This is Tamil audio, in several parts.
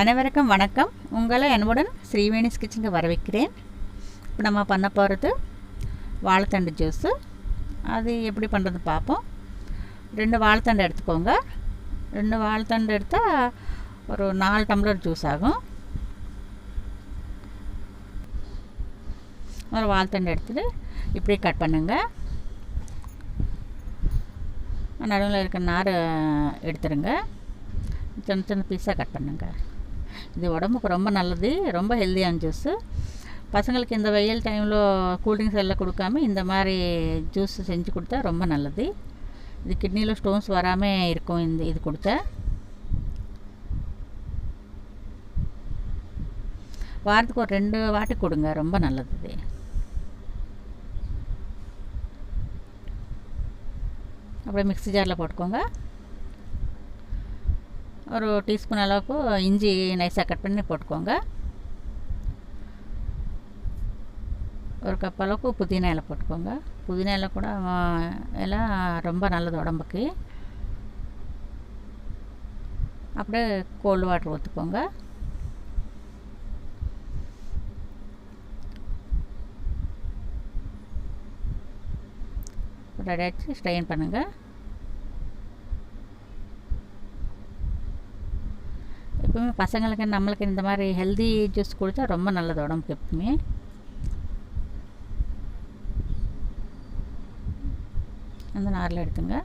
அனைவருக்கும் வணக்கம். உங்களை என்னுடன் ஸ்ரீவேணிஸ் கிச்சனுக்கு வரவேற்கிறேன். இப்போ நம்ம பண்ண போகிறது வாழைத்தண்டு ஜூஸு. அது எப்படி பண்ணுறது பார்ப்போம். 2 வாழைத்தண்டு எடுத்துக்கோங்க. 2 வாழைத்தண்டு எடுத்தால் ஒரு 4 டம்ளர் ஜூஸ் ஆகும். ஒரு வாழைத்தண்டு எடுத்துகிட்டு இப்படி கட் பண்ணுங்க. நடுவில் இருக்க நார் எடுத்துருங்க. சின்ன சின்ன பீஸாக கட் பண்ணுங்க. இது உடம்புக்கு ரொம்ப நல்லது, ரொம்ப ஹெல்த்தியான ஜூஸு. பசங்களுக்கு இந்த வெயில் டைமில் கூல்ட்ரிங்க்ஸ் எல்லாம் கொடுக்காம இந்த மாதிரி ஜூஸ் செஞ்சு கொடுத்தா ரொம்ப நல்லது. இது கிட்னியில் ஸ்டோன்ஸ் வராமல் இருக்கும். இது கொடுத்தா வாரத்துக்கு ஒரு 2 வாட்டி கொடுங்க, ரொம்ப நல்லது இது. அப்படியே மிக்ஸி ஜாரில் போட்டுக்கோங்க. ஒரு டீஸ்பூன் அளவுக்கு இஞ்சி நைஸாக கட் பண்ணி போட்டுக்கோங்க. ஒரு கப் அளவுக்கு புதினா இலை போட்டுக்கோங்க. புதினா இலை கூட எல்லாம் ரொம்ப நல்லது உடம்புக்கு. அப்படியே கோல்டு வாட்டர் ஊற்றிக்கோங்க. ரெடி ஆகிடுச்சு. ஸ்ட்ரெயின் பண்ணுங்கள். எப்பவுமே பசங்களுக்கு நம்மளுக்கு இந்த மாதிரி ஹெல்தி ஜூஸ் கொடுத்தா ரொம்ப நல்லது உடம்புக்கு. எப்பவுமே அந்த நாரில் எடுத்துங்க.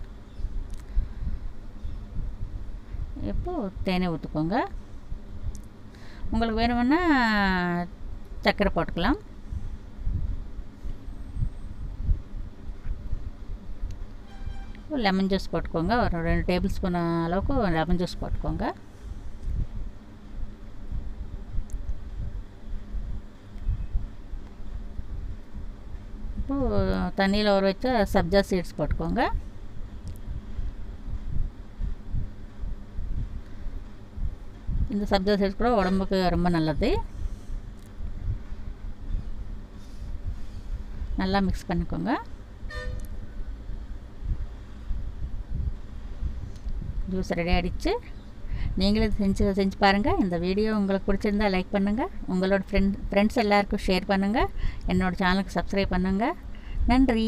இப்போது தேனை ஊற்றிக்கோங்க. உங்களுக்கு வேணும்னா சர்க்கரை போட்டுக்கலாம். லெமன் ஜூஸ் போட்டுக்கோங்க. ஒரு 2 டேபிள் ஸ்பூன் அளவுக்கு லெமன் ஜூஸ் போட்டுக்கோங்க. இப்போது தண்ணியில் ஊற வச்ச சப்ஜா சீட்ஸ் போட்டுக்கோங்க. இந்த சப்ஜா சீட்ஸ் கூட உடம்புக்கு ரொம்ப நல்லது. நல்லா மிக்ஸ் பண்ணிக்கோங்க. ஜூஸ் ரெடி ஆகிடுச்சு. நீங்களும் செஞ்சு பாருங்கள். இந்த வீடியோ உங்களுக்கு பிடிச்சிருந்தால் லைக் பண்ணுங்கள். உங்களோட ஃப்ரெண்ட்ஸ் எல்லாருக்கும் ஷேர் பண்ணுங்கள். என்னோடய சேனலுக்கு சப்ஸ்கிரைப் பண்ணுங்கள். நன்றி.